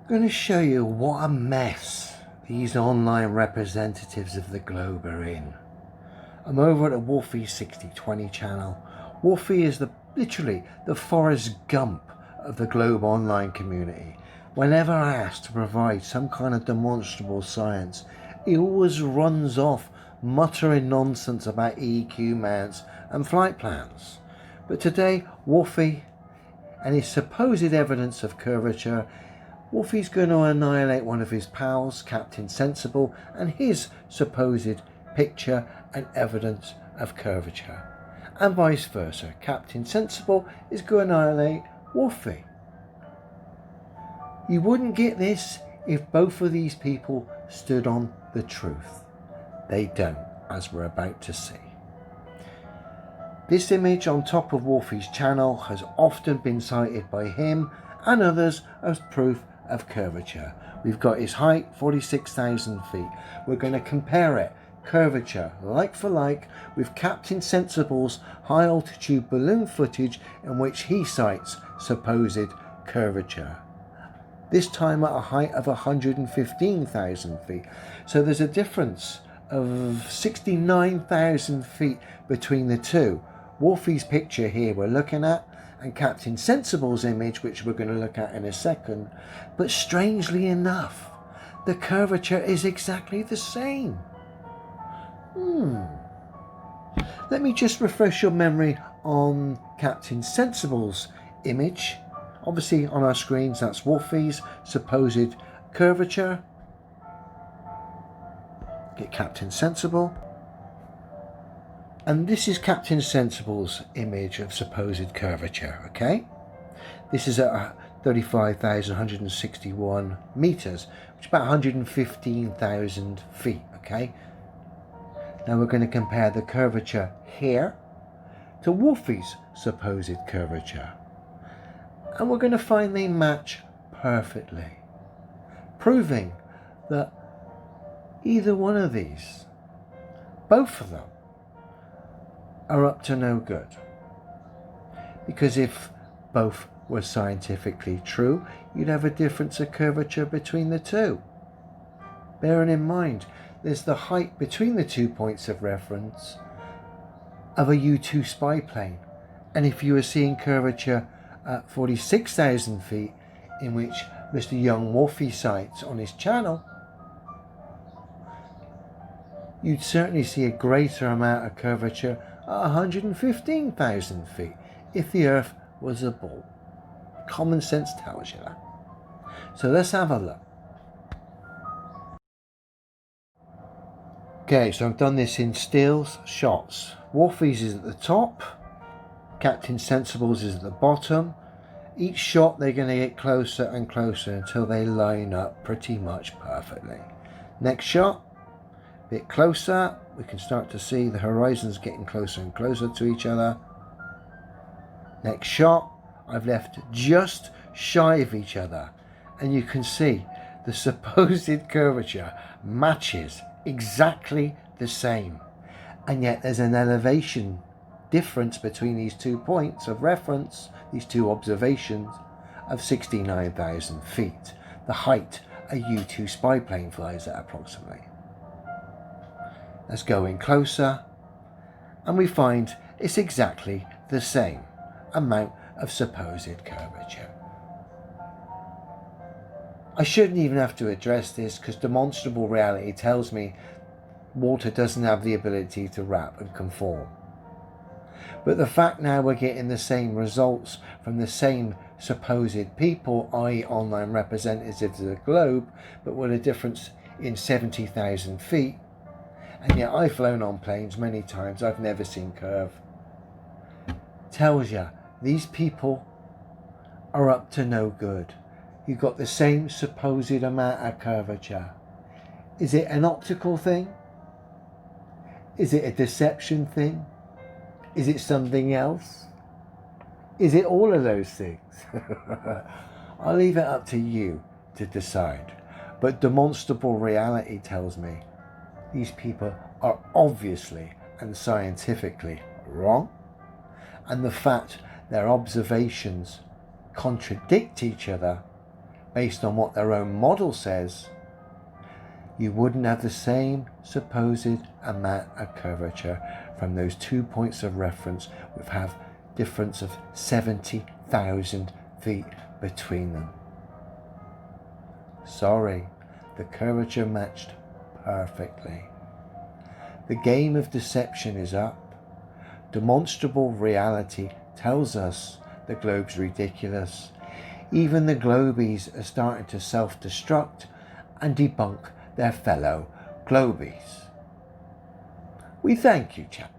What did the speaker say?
I'm going to show you what a mess these online representatives of the globe are in. I'm over at the Wolfie 6020 channel. Wolfie is literally the Forrest Gump of the globe online community. Whenever asked to provide some kind of demonstrable science, he always runs off muttering nonsense about EQ mounts and flight plans. But today, Wolfie and his supposed evidence of curvature, Wolfie's going to annihilate one of his pals, Captain Sensible, and his supposed picture and evidence of curvature. And vice versa, Captain Sensible is going to annihilate Wolfie. You wouldn't get this if both of these people stood on the truth. They don't, as we're about to see. This image on top of Wolfie's channel has often been cited by him and others as proof of curvature. We've got his height, 46,000 feet. We're going to compare it, curvature, like for like, with Captain Sensible's high altitude balloon footage in which he cites supposed curvature. This time at a height of 115,000 feet. So there's a difference of 69,000 feet between the two. Wolfie's picture here we're looking at, and Captain Sensible's image, which we're going to look at in a second. But strangely enough, the curvature is exactly the same. Let me just refresh your memory on Captain Sensible's image. Obviously on our screens, that's Wolfie's supposed curvature. Get Captain Sensible. And this is Captain Sensible's image of supposed curvature, okay? This is at 35,161 meters, which is about 115,000 feet, okay? Now we're going to compare the curvature here to Wolfie's supposed curvature. And we're going to find they match perfectly, proving that either one of these, both of them, are up to no good. Because if both were scientifically true, you'd have a difference of curvature between the two. Bearing in mind, there's the height between the 2 points of reference of a U-2 spy plane. And if you were seeing curvature at 46,000 feet, in which Mr. Young Wolfie cites on his channel, you'd certainly see a greater amount of curvature at 115,000 feet if the Earth was a ball. Common sense tells you that. So let's have a look. Okay, so I've done this in stills shots. Wolfie's is at the top, Captain Sensible's is at the bottom. Each shot they're going to get closer and closer until they line up pretty much perfectly. Next shot, a bit closer, we can start to see the horizons getting closer and closer to each other. Next shot, I've left just shy of each other, and you can see the supposed curvature matches exactly the same, and yet there's an elevation difference between these 2 points of reference, these two observations, of 69,000 feet, the height a U-2 spy plane flies at approximately. Let's go in closer, and we find it's exactly the same amount of supposed curvature. I shouldn't even have to address this because demonstrable reality tells me water doesn't have the ability to wrap and conform. But the fact now we're getting the same results from the same supposed people, i.e. online representatives of the globe, but with a difference in 70,000 feet, and yet I've flown on planes many times, I've never seen curve, tells you these people are up to no good. You've got the same supposed amount of curvature. Is it an optical thing? Is it a deception thing? Is it something else? Is it all of those things? I'll leave it up to you to decide. But demonstrable reality tells me these people are obviously and scientifically wrong. And the fact their observations contradict each other based on what their own model says, you wouldn't have the same supposed amount of curvature from those 2 points of reference which have difference of 70,000 feet between them. Sorry, the curvature matched perfectly. The game of deception is up. Demonstrable reality tells us the globe's ridiculous. Even the globies are starting to self-destruct and debunk their fellow globies. We thank you, chap.